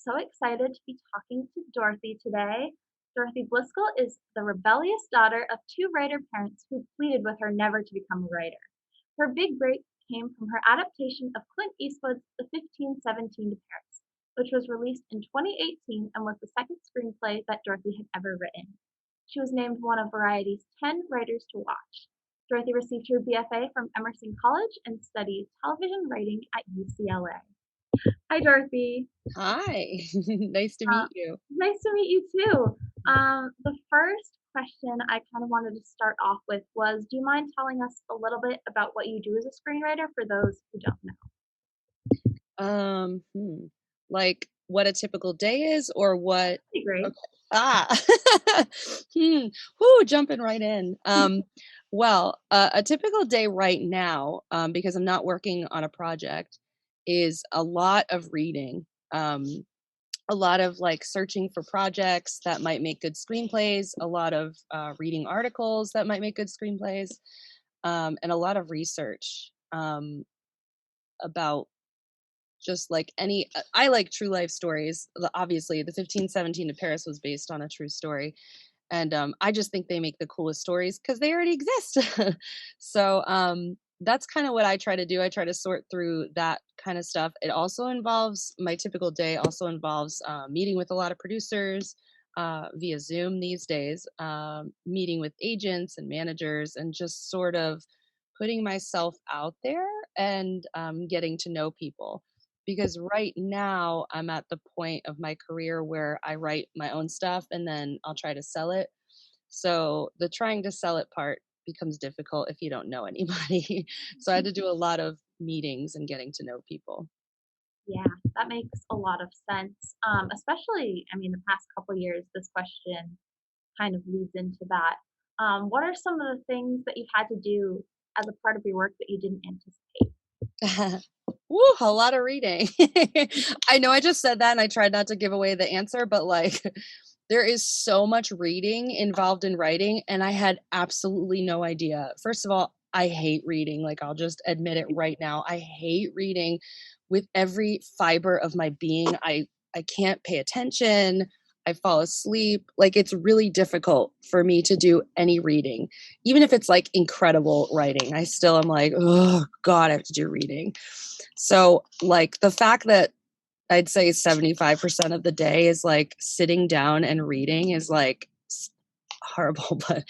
so excited to be talking to Dorothy today. Dorothy Bliscoll is the rebellious daughter of two writer parents who pleaded with her never to become a writer. Her big break came from her adaptation of Clint Eastwood's The 1517 to Paris, which was released in 2018 and was the second screenplay that Dorothy had ever written. She was named one of Variety's 10 writers to watch. Dorothy received her BFA from Emerson College and studied television writing at UCLA. Hi, Dorothy. Hi, nice to Uh, meet you. Nice to meet you too. The first question I kind of wanted to start off with was, do you mind telling us a little bit about what you do as a screenwriter for those who don't know? Um, hmm, like what a typical day is or what? That'd be great. Okay. Ah, whoo, jumping right in. A typical day right now, because I'm not working on a project, is a lot of reading. A lot of like searching for projects that might make good screenplays, a lot of reading articles that might make good screenplays, and a lot of research about just like I like true life stories. Obviously the 1517 to Paris was based on a true story, and I just think they make the coolest stories because they already exist. So that's kind of what I try to do. I try to sort through that kind of stuff. It also involves my typical day also involves meeting with a lot of producers via Zoom these days, meeting with agents and managers, and just sort of putting myself out there and getting to know people, because right now I'm at the point of my career where I write my own stuff and then I'll try to sell it. So the trying to sell it part becomes difficult if you don't know anybody. So I had to do a lot of meetings and getting to know people. Yeah, that makes a lot of sense. Especially, I mean, the past couple years, this question kind of leads into that. What are some of the things that you've had to do as a part of your work that you didn't anticipate? Woo, a lot of reading. I know I just said that and I tried not to give away the answer, but like there is so much reading involved in writing, and I had absolutely no idea. First of all, I hate reading. Like, I'll just admit it right now. I hate reading with every fiber of my being. I can't pay attention. I fall asleep. Like, it's really difficult for me to do any reading. Even if it's like incredible writing, I still am like, oh God, I have to do reading. So, like, the fact that I'd say 75% of the day is like sitting down and reading is like horrible, but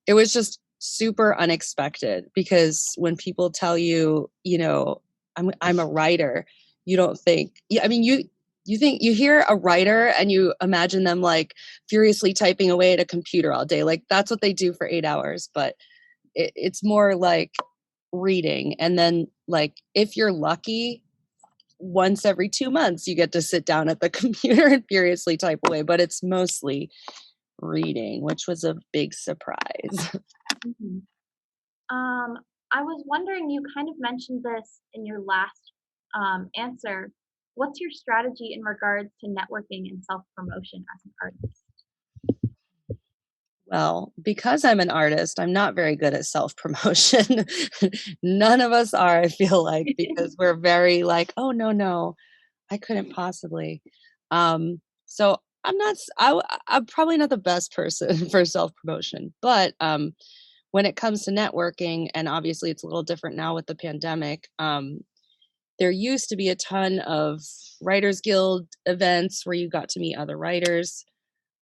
it was just super unexpected, because when people tell you, I'm a writer, you don't think, yeah, I mean, you think you hear a writer and you imagine them like furiously typing away at a computer all day. Like that's what they do for 8 hours, but it's more like reading. And then like if you're lucky, once every 2 months you get to sit down at the computer and furiously type away, but it's mostly reading, which was a big surprise. Mhm. Um, I was wondering, you kind of mentioned this in your last answer. What's your strategy in regards to networking and self promotion as an artist? Well, because I'm an artist, I'm not very good at self-promotion. None of us are, I feel like, because we're very like, "Oh, no, no, I couldn't possibly." So I'm not s I'm probably not the best person for self-promotion, but, when it comes to networking, and obviously it's a little different now with the pandemic, there used to be a ton of Writers Guild events where you got to meet other writers.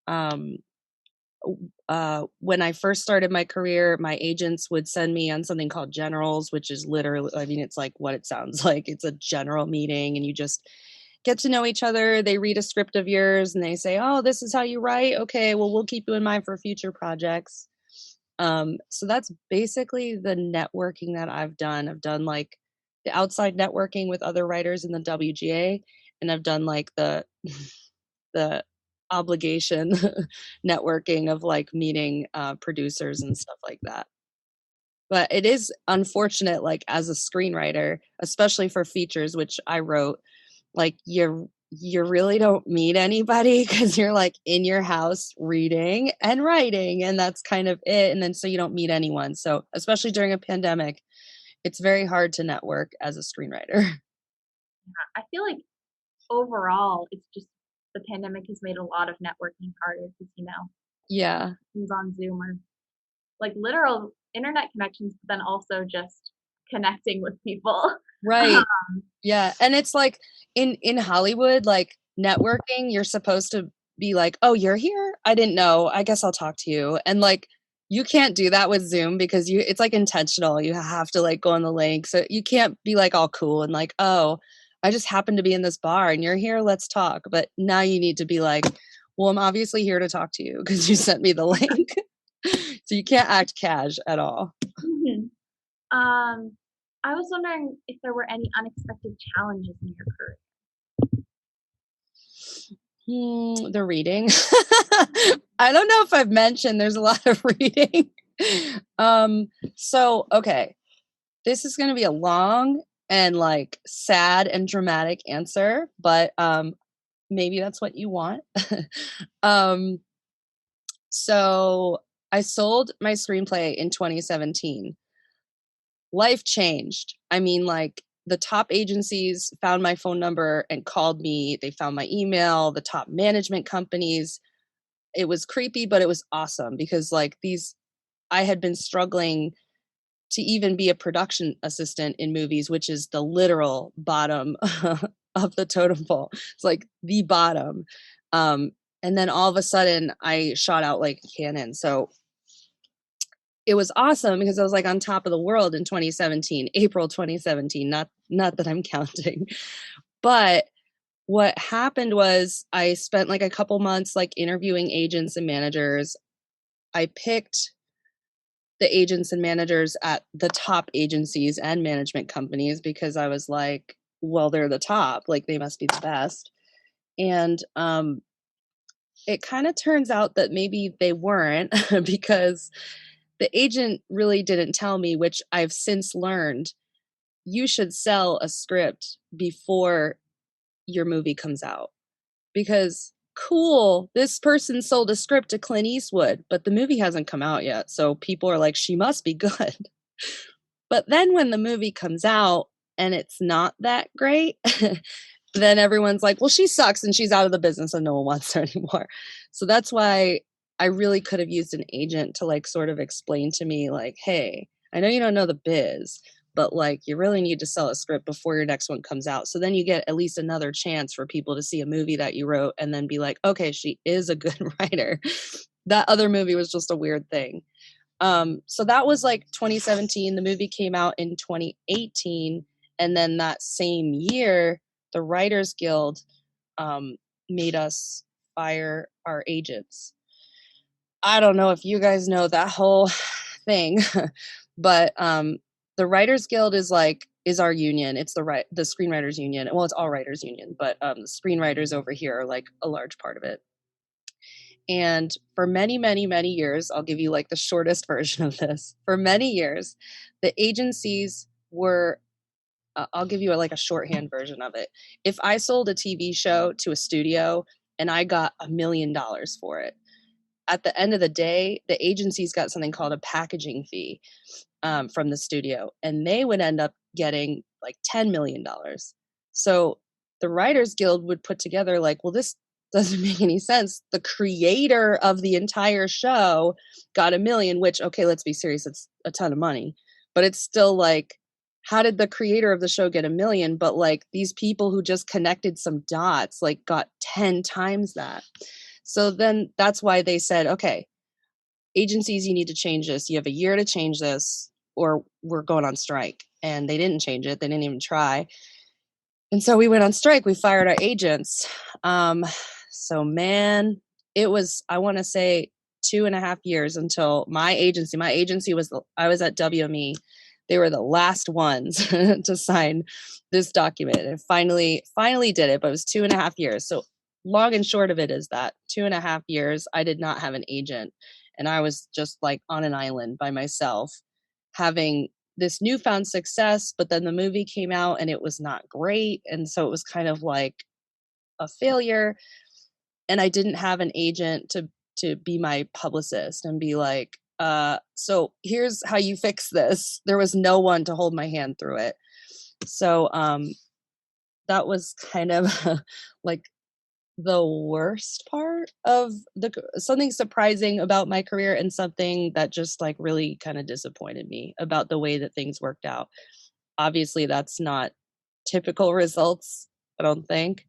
Um, when I first started my career, my agents would send me on something called generals, which is literally, I mean, it's like what it sounds like. It's a general meeting, and you just get to know each other. They read a script of yours and they say, "Oh, this is how you write. Okay, well, we'll keep you in mind for future projects." So that's basically the networking that I've done. I've done like the outside networking with other writers in the WGA, and I've done like the the obligation networking of like meeting producers and stuff like that. But it is unfortunate, like as a screenwriter, especially for features, which I wrote, like you really don't meet anybody because you're like in your house reading and writing, and that's kind of it. And then so you don't meet anyone. So especially during a pandemic, it's very hard to network as a screenwriter. I feel like overall, it's just the pandemic has made a lot of networking harder because, Yeah. things on Zoom are like literal internet connections, but then also just connecting with people. Right. Yeah, and it's like in Hollywood, like networking, you're supposed to be like, "Oh, you're here? I didn't know. I guess I'll talk to you." And like you can't do that with Zoom because you it's like intentional. You have to like go on the link. So you can't be like all cool and like, "Oh, I just happened to be in this bar and you're here, let's talk." But now you need to be like, "Well, I'm obviously here to talk to you because you sent me the link." So you can't act cash at all. Mhm. Um, I was wondering if there were any unexpected challenges in your career. The reading. I don't know if I've mentioned there's a lot of reading. So okay, this is gonna be a long and like sad and dramatic answer, but maybe that's what you want. um, so I sold my screenplay in 2017. Life changed. I mean, like, the top agencies found my phone number and called me. They found my email, the top management companies. It was creepy, but it was awesome because, like, these I had been struggling to even be a production assistant in movies, which is the literal bottom of the totem pole. It's like the bottom. Um, and then all of a sudden, I shot out like a cannon. So it was awesome because I was like on top of the world in 2017, April 2017, not that I'm counting. But what happened was I spent like a couple months like interviewing agents and managers. I picked the agents and managers at the top agencies and management companies because I was like, well, they're the top, like they must be the best. And it kind of turns out that maybe they weren't because the agent really didn't tell me, which I've since learned, you should sell a script before your movie comes out. Because cool, this person sold a script to Clint Eastwood, but the movie hasn't come out yet. So people are like, she must be good. But then when the movie comes out and it's not that great, then everyone's like, well, she sucks and she's out of the business and no one wants her anymore. So that's why I really could have used an agent to like sort of explain to me, like, hey, I know you don't know the biz, but like you really need to sell a script before your next one comes out. So then you get at least another chance for people to see a movie that you wrote and then be like, okay, she is a good writer. That other movie was just a weird thing. So that was like 2017. The movie came out in 2018. And then that same year, the Writers Guild made us fire our agents. I don't know if you guys know that whole thing, but the Writers Guild is our union. It's the screenwriters union. Well, it's all writers union, but the screenwriters over here are like a large part of it. And for many, many, many years, I'll give you like the shortest version of this. For many years, the agencies were, I'll give you like a shorthand version of it. If I sold a TV show to a studio and I got $1 million for it, at the end of the day, the agencies got something called a packaging fee from the studio, and they would end up getting like $10 million. So the Writers Guild would put together like, well, this doesn't make any sense. The creator of the entire show got $1 million, which, okay, let's be serious, it's a ton of money, but it's still like, how did the creator of the show get $1 million? But like these people who just connected some dots like got 10 times that. So then that's why they said, okay, agencies, you need to change this. You have a year to change this, or we're going on strike. And they didn't change it. They didn't even try. And so we went on strike. We fired our agents. So man, it was, I want to say 2.5 years until my agency was, I was at WME. They were the last ones to sign this document and finally did it, but it was 2.5 years. So long and short of it is that 2.5 years, I did not have an agent. And I was just like on an island by myself having this newfound success, but then the movie came out and it was not great. And so it was kind of like a failure. And I didn't have an agent to be my publicist and be like, so here's how you fix this. There was no one to hold my hand through it. So that was kind of like the worst part of something surprising about my career and something that just like really kind of disappointed me about the way that things worked out. Obviously, that's not typical results, I don't think.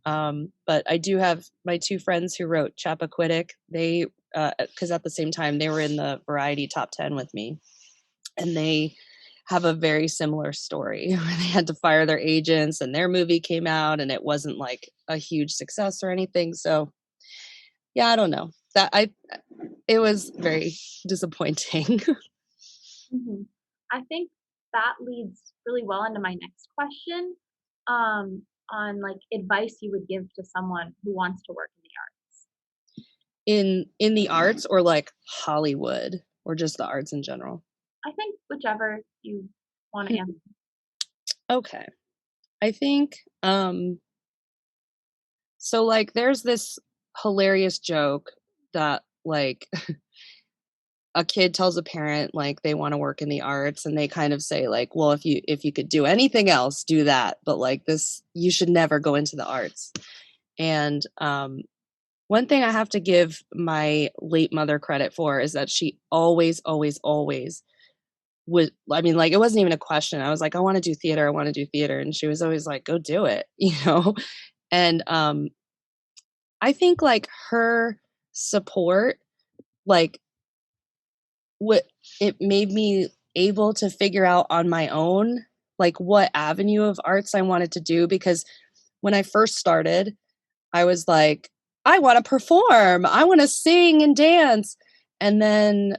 But I do have my two friends who wrote Chappaquiddick. They, because at the same time they were in the Variety top 10 with me, and they have a very similar story where they had to fire their agents and their movie came out and it wasn't like a huge success or anything. So yeah, I don't know. It was very disappointing. Mhm. I think that leads really well into my next question, on, like, advice you would give to someone who wants to work in the arts. In the arts or like Hollywood or just the arts in general? I think whichever you wanna Hmm, answer. okay. I think so like there's this hilarious joke that like a kid tells a parent like they want to work in the arts and they kind of say like, well, if you could do anything else, do that, but like this you should never go into the arts. And one thing I have to give my late mother credit for is that she always always always would, I mean, like it wasn't even a question. I was like, I want to do theater, I want to do theater, and she was always like, go do it, you know. And I think like her support, like what it made me able to figure out on my own, like what avenue of arts I wanted to do. Because when I first started, I was like, I want to perform, I want to sing and dance. And then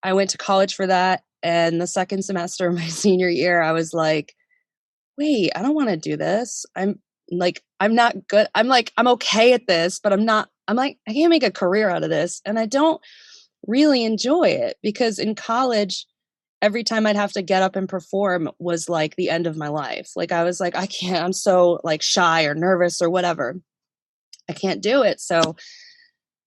I went to college for that. And the second semester of my senior year, I was like, wait, I don't want to do this. I'm not good. I'm like, I'm okay at this, but I'm like, I can't make a career out of this. And I don't really enjoy it because in college, every time I'd have to get up and perform was like the end of my life. Like I was like, I can't, I'm so like shy or nervous or whatever. I can't do it. So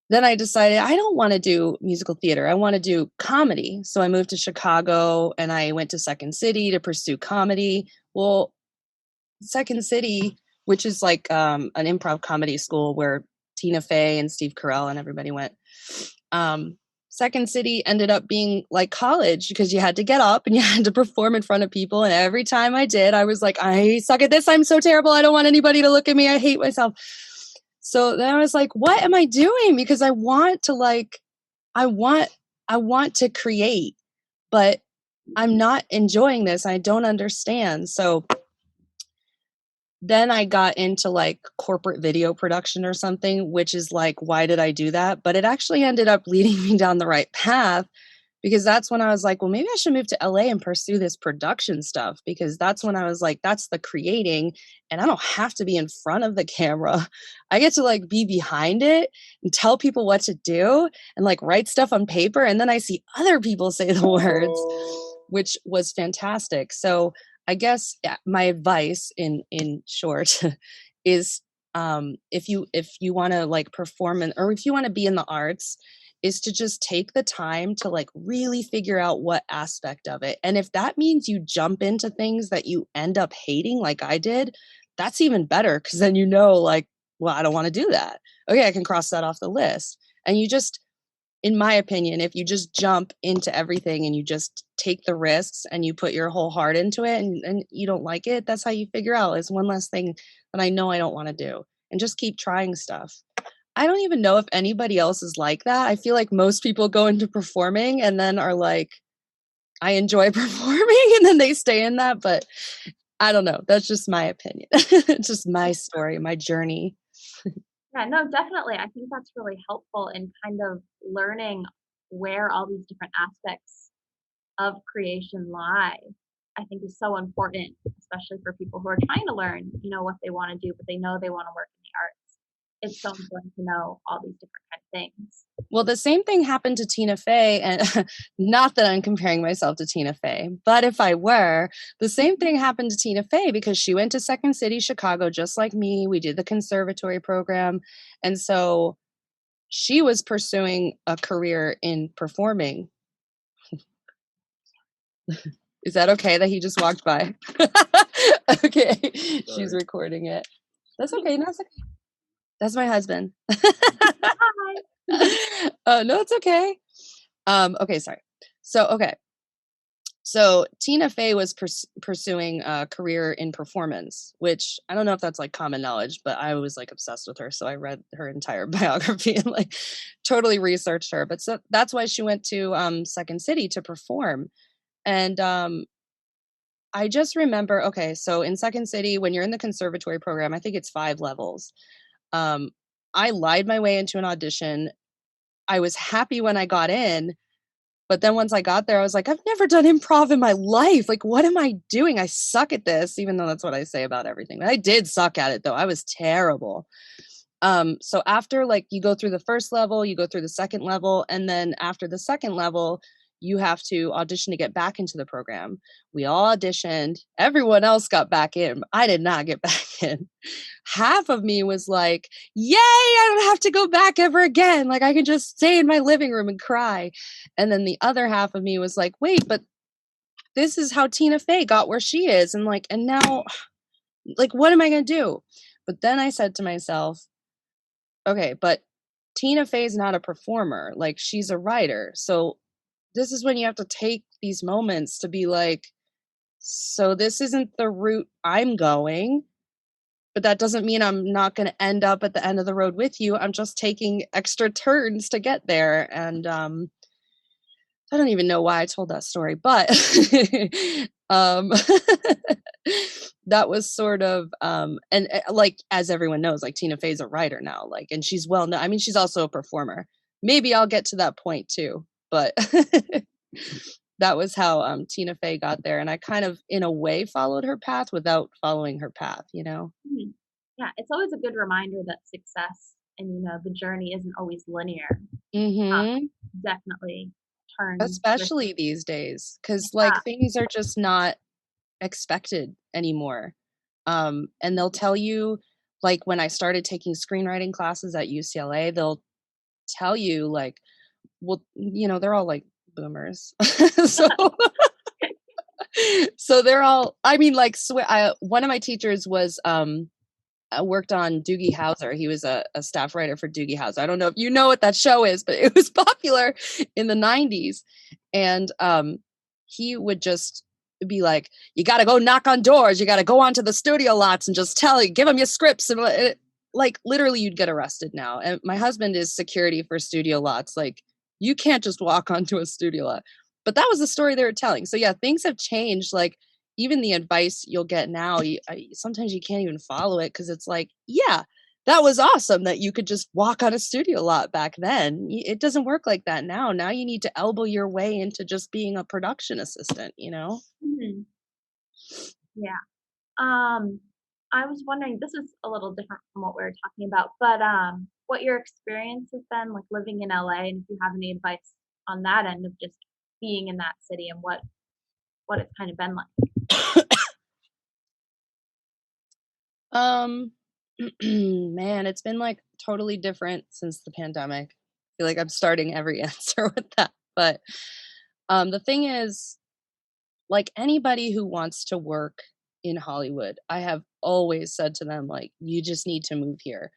then I decided I don't want to do musical theater. I want to do comedy. So I moved to Chicago and I went to Second City to pursue comedy. Well, Second City, which is like an improv comedy school where Tina Fey and Steve Carell and everybody went. Um, Second City ended up being like college because you had to get up and you had to perform in front of people. And every time I did, I was like, I suck at this. I'm so terrible. I don't want anybody to look at me. I hate myself. So then I was like, what am I doing? Because I want to like, I want, I want to create, but I'm not enjoying this. I don't understand. So then I got into like corporate video production or something, which is like, why did I do that? But it actually ended up leading me down the right path because that's when I was like, well, maybe I should move to LA and pursue this production stuff because that's when I was like, that's the creating and I don't have to be in front of the camera. I get to like be behind it and tell people what to do and like write stuff on paper and then I see other people say the words, which was fantastic. So I guess my advice in short is if you want to like perform or if you want to be in the arts is to just take the time to like really figure out what aspect of it. And if that means you jump into things that you end up hating like I did, that's even better because then you know like, well, I don't want to do that. Okay, I can cross that off the list. And you just, in my opinion, if you just jump into everything and you just take the risks and you put your whole heart into it and you don't like it, that's how you figure out it's one less thing that I know I don't want to do. And just keep trying stuff. I don't even know if anybody else is like that. I feel like most people go into performing and then are like, I enjoy performing and then they stay in that. But I don't know. That's just my opinion. It's just my story, my journey. Yeah, no, definitely. I think that's really helpful in kind of learning where all these different aspects of creation lie. I think is so important, especially for people who are trying to learn, what they want to do, but they know they want to work in the arts. It's so important to know all these different kind of things. Well, the same thing happened to Tina Fey, and not that I'm comparing myself to Tina Fey, but if I were, the same thing happened to Tina Fey because she went to Second City, Chicago, just like me. We did the conservatory program. And so she was pursuing a career in performing. Is that okay that he just walked by? Okay. She's recording it. That's okay. No, it's okay. That's my husband. Hi. No, it's okay. Okay, sorry. Okay. So Tina Fey was pursuing a career in performance, which I don't know if that's like common knowledge, but I was like obsessed with her. So I read her entire biography and like totally researched her. But so that's why she went to Second City to perform. And I just remember, okay, so in Second City, when you're in the conservatory program, I think it's 5 levels. Um, I lied my way into an audition. I was happy when I got in, but then once I got there, I was like, I've never done improv in my life. Like, what am I doing? I suck at this, even though that's what I say about everything. I did suck at it though. I was terrible. So after like you go through the first level, you go through the second level, and then after the second level, you have to audition to get back into the program. We all auditioned. Everyone else got back in. I did not get back in. Half of me was like, yay, I don't have to go back ever again. Like I can just stay in my living room and cry. And then the other half of me was like, wait, but this is how Tina Fey got where she is. And like, and now, like, what am I going to do? But then I said to myself, okay, but Tina Fey's not a performer. Like she's a writer. So this is when you have to take these moments to be like, so this isn't the route I'm going, but that doesn't mean I'm not going to end up at the end of the road with you. I'm just taking extra turns to get there. And I don't even know why I told that story, but um, that was sort of and like as everyone knows, like Tina Fey's a writer now, like, and she's well known. I mean, she's also a performer. Maybe I'll get to that point too, but that was how Tina Fey got there, and I kind of, in a way, followed her path without following her path. You know. Mhm. Yeah, it's always a good reminder that success and, the journey isn't always linear. Uh, Hmm. Definitely turn twists. Especially these days, because like Yeah. things are just not expected anymore. And they'll tell you, like when I started taking screenwriting classes at UCLA, they'll tell you like, well, they're all like boomers. so so they're all, I mean, like one of my teachers was worked on Doogie Howser. He was a staff writer for Doogie Howser. I don't know if you know what that show is, but it was popular in the 90s. And he would just be like, you got to go knock on doors. You got to go onto the studio lots and just give them your scripts. And like literally you'd get arrested now. And my husband is security for studio lots. Like you can't just walk onto a studio lot. But that was the story they were telling. So yeah, things have changed. Like even the advice you'll get now, sometimes you can't even follow it because it's like, yeah, that was awesome that you could just walk on a studio lot back then. It doesn't work like that now. Now you need to elbow your way into just being a production assistant, you know? Mhm. Yeah. Um, I was wondering, this is a little different from what we were talking about, but what your experience has been like living in LA, and if you have any advice on that end of just being in that city and what it's kind of been like. Um, man, it's been like totally different since the pandemic. I feel like I'm starting every answer with that. But the thing is, like anybody who wants to work in Hollywood, I have always said to them, like, you just need to move here.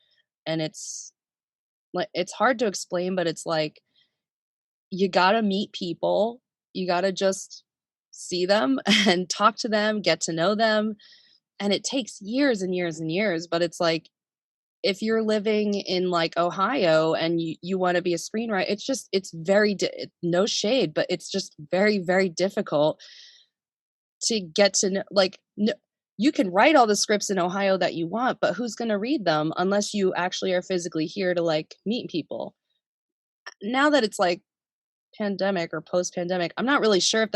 And it's like, it's hard to explain, but it's like, you got to meet people. You got to just see them and talk to them, get to know them. And it takes years and years and years, but it's like, if you're living in like Ohio and you want to be a screenwriter, it's very no shade, but it's just very, very difficult to get to know, like, you can write all the scripts in Ohio that you want, but who's going to read them unless you actually are physically here to like meet people? Now that it's like pandemic or post pandemic, I'm not really sure if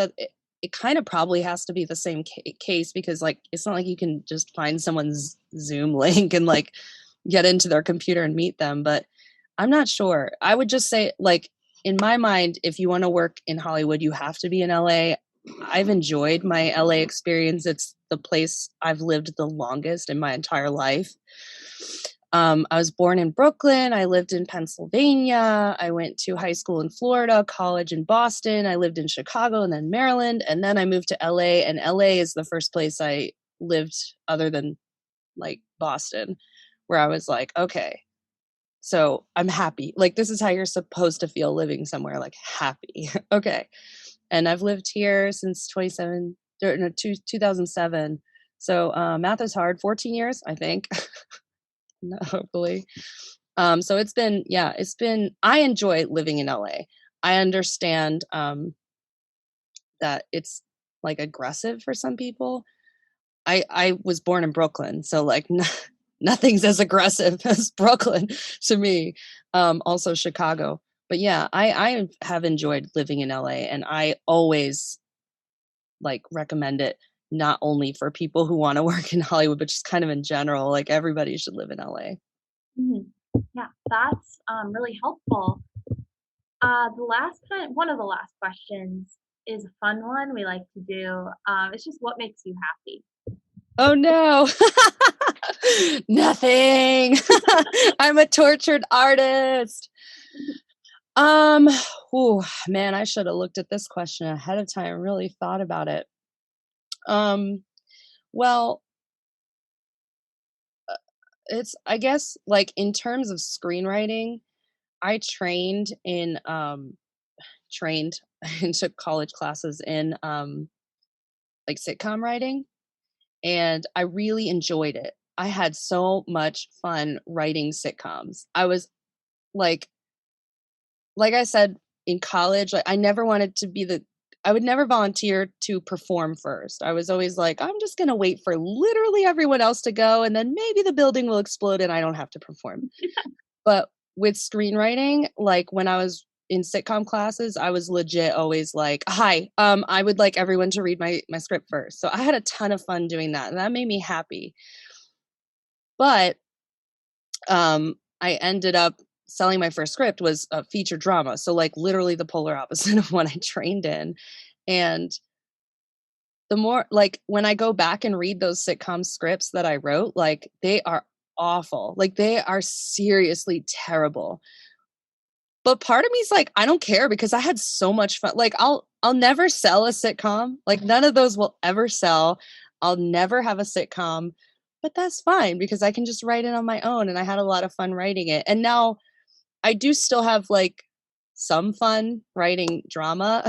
it kind of probably has to be the same case because like it's not like you can just find someone's Zoom link and like get into their computer and meet them, but I'm not sure. I would just say like in my mind, if you want to work in Hollywood, you have to be in LA. I've enjoyed my LA experience. It's the place I've lived the longest in my entire life. I was born in Brooklyn. I lived in Pennsylvania. I went to high school in Florida, college in Boston. I lived in Chicago and then Maryland. And then I moved to LA. And LA is the first place I lived other than like Boston, where I was like, okay, So I'm happy. Like, this is how you're supposed to feel living somewhere, like happy. Okay. And I've lived here since 2007. So math is hard. 14 years, I think. No, hopefully. So I enjoy living in LA. I understand that it's like aggressive for some people. I was born in Brooklyn, so like nothing's as aggressive as Brooklyn to me. Also Chicago. But yeah, I have enjoyed living in LA, and I always like recommend it, not only for people who want to work in Hollywood, but just kind of in general. Like, everybody should live in LA. Mhm. Yeah, that's really helpful. One of the last questions is a fun one we like to do. It's just what makes you happy? Oh no. Nothing. I'm a tortured artist. Um, man, I should have looked at this question ahead of time, really thought about it. Um, well, it's, I guess, like, in terms of screenwriting, I trained and took college classes in like sitcom writing, and I really enjoyed it. I had so much fun writing sitcoms. I was like I said, in college, like, I never wanted to be I would never volunteer to perform first. I was always like, I'm just gonna wait for literally everyone else to go, and then maybe the building will explode and I don't have to perform. But with screenwriting, like, when I was in sitcom classes, I was legit always like, "Hi, I would like everyone to read my script first." So I had a ton of fun doing that, and that made me happy. But I ended up selling my first script was a feature drama, so, like, literally the polar opposite of what I trained in, and the more like, when I go back and read those sitcom scripts that I wrote, like, they are awful, like, they are seriously terrible. But part of me is like, I don't care because I had so much fun. Like, I'll never sell a sitcom. Like, none of those will ever sell. I'll never have a sitcom, but that's fine because I can just write it on my own, and I had a lot of fun writing it. And now I do still have like some fun writing drama,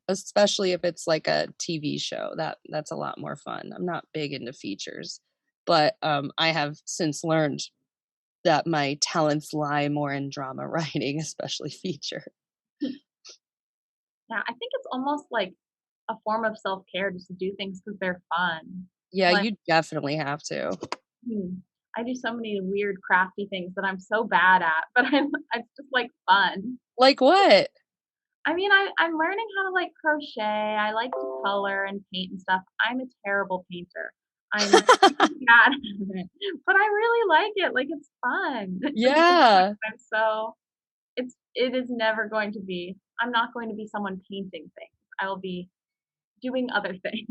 especially if it's like a TV show. That's a lot more fun. I'm not big into features, but I have since learned that my talents lie more in drama writing, especially feature. Yeah, I think it's almost like a form of self-care just to do things because 'cause they're fun. Yeah, Like, you definitely have to. I do so many weird crafty things that I'm so bad at, but it's just, like, fun. Like what? I mean, I'm learning how to, like, crochet, I like to color and paint and stuff. I'm a terrible painter. I'm really bad at it, but I really like it, like, it's fun. Yeah. And so it is never going to be I'm not going to be someone painting things. I will be doing other things.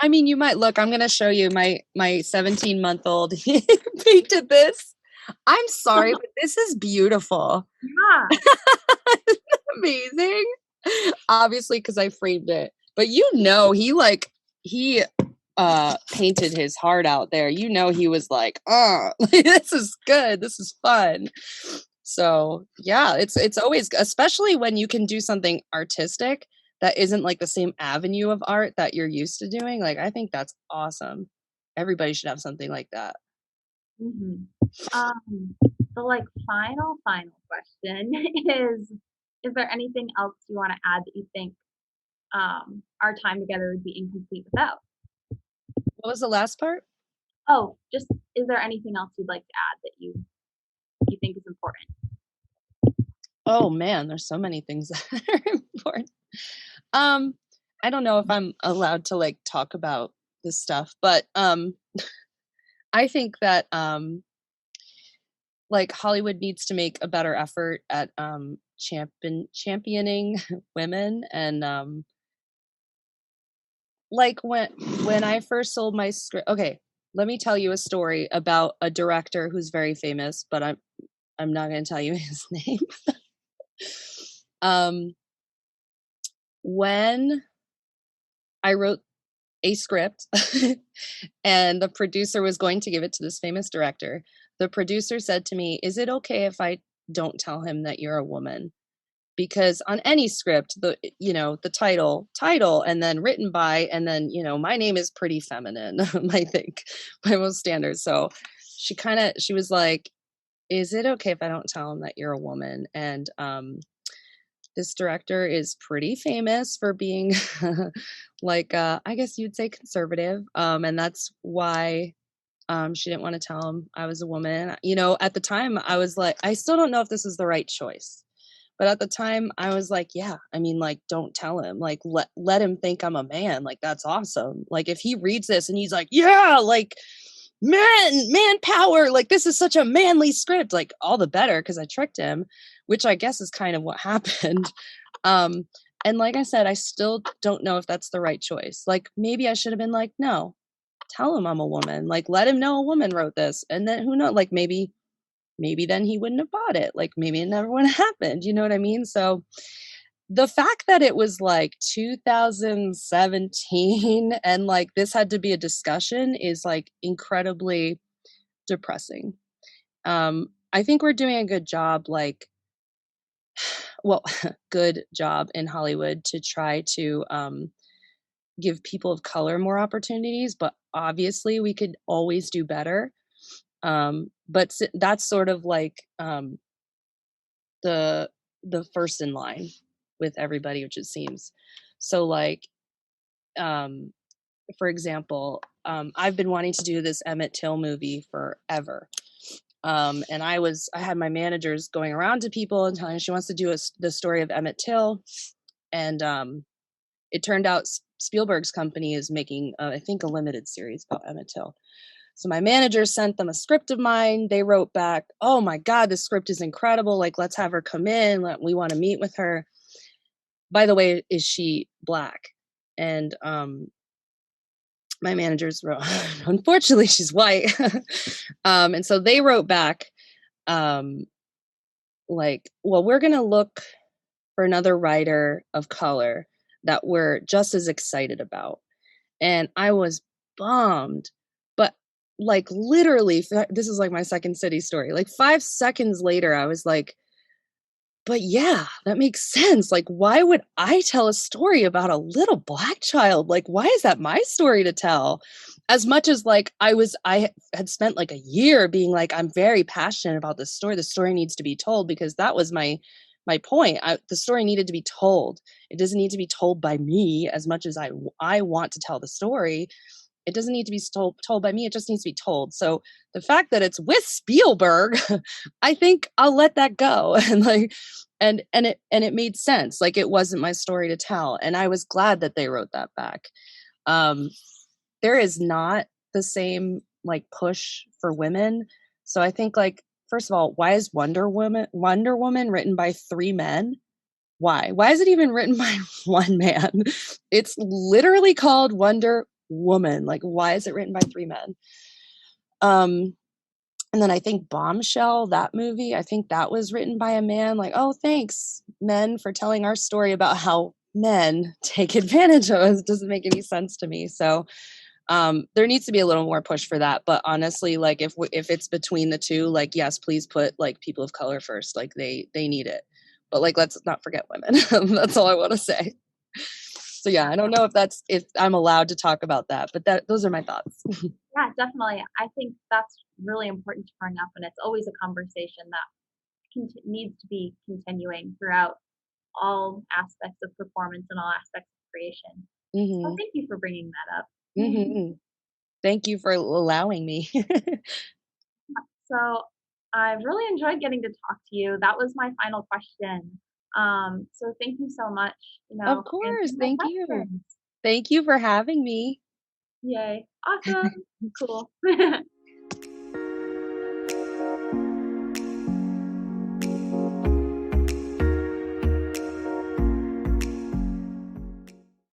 I mean, you might look, I'm gonna show you my 17-month-old painted this. I'm sorry, but this is beautiful. Yeah. Amazing. Obviously, because I framed it. But he painted his heart out there. He was like, "Oh, this is good. This is fun." So, yeah, it's always, especially when you can do something artistic that isn't like the same avenue of art that you're used to doing. Like, I think that's awesome. Everybody should have something like that. Mhm. The, like, final question is there anything else you wanna add that you think, our time together would be incomplete without? What was the last part? Oh, just is there anything else you'd like to add that you think is important? Oh man, there's so many things that are important. Um, I don't know if I'm allowed to like talk about this stuff, but I think that like Hollywood needs to make a better effort at championing women, and like when I first sold my script. Okay, let me tell you a story about a director who's very famous, but I'm not going to tell you his name. um when I wrote a script and the producer was going to give it to this famous director. the producer said to me, "Is it okay if I don't tell him that you're a woman?" Because on any script, the title, and then written by, and then, my name is pretty feminine, I think, by most standards. So she was like, "Is it okay if I don't tell him that you're a woman?" And this director is pretty famous for being like, I guess you'd say conservative. And that's why she didn't want to tell him I was a woman. At the time, I was like, I still don't know if this is the right choice. But at the time, I was like, yeah, I mean, like, don't tell him. Like, let him think I'm a man. Like, that's awesome. Like, if he reads this and he's like, yeah, like, man power, like, this is such a manly script, like, all the better, because I tricked him, which I guess is kind of what happened. Um, and like I said, I still don't know if that's the right choice. Like, maybe I should have been like, no, tell him I'm a woman. Like, let him know a woman wrote this. And then who knows, like, maybe then he wouldn't have bought it. Like, maybe it never would have happened. You know what I mean? So the fact that it was like 2017 and like this had to be a discussion is like incredibly depressing. I think we're doing a good job, like, well, good job in Hollywood to try to give people of color more opportunities, but obviously we could always do better. But that's sort of like the the first in line with everybody, which it seems. So like, um, for example, I've been wanting to do this Emmett Till movie forever. And I had my managers going around to people and telling her she wants to do the story of Emmett Till. And it turned out Spielberg's company is making, I think, a limited series about Emmett Till. So my manager sent them a script of mine. They wrote back, "Oh my God, this script is incredible. Like, let's have her come in. We want to meet with her. By the way, is she black?" And my managers wrote, "Unfortunately, she's white." And so they wrote back, um, like, "Well, we're going to look for another writer of color that we're just as excited about." And I was bummed. But like literally, this is like my Second City story. Like 5 seconds later, I was like, but yeah, that makes sense. Like, why would I tell a story about a little black child? Like, why is that my story to tell? As much as like I had spent like a year being like, I'm very passionate about this story. The story needs to be told, because that was my point. The story needed to be told. It doesn't need to be told by me as much as I want to tell the story. It doesn't need to be told by me. It just needs to be told. So the fact that it's with Spielberg, I think I'll let that go. And like, and it made sense. Like, it wasn't my story to tell. And I was glad that they wrote that back. Um, there is not the same like push for women. So I think, like, first of all, why is Wonder Woman written by three men? Why? Why is it even written by one man? It's literally called Wonder Woman. Like, why is it written by three men? Um, and then I think Bombshell, that movie, I think that was written by a man. Like, oh, thanks, men, for telling our story about how men take advantage of us. It doesn't make any sense to me. So there needs to be a little more push for that. But honestly, like, if it's between the two, like, yes, please put like people of color first. Like, they need it. But like, let's not forget women. That's all I want to say. So yeah, I don't know if I'm allowed to talk about that, but those are my thoughts. Yeah, definitely. I think that's really important to bring up, and it's always a conversation that needs to be continuing throughout all aspects of performance and all aspects of creation. So Hmm. thank you for bringing that up. Hmm. Thank you for allowing me. So I've really enjoyed getting to talk to you. That was my final question. So thank you so much, Of for course. answering my Thank you. questions. Thank you for having me. Yay. Awesome. Cool.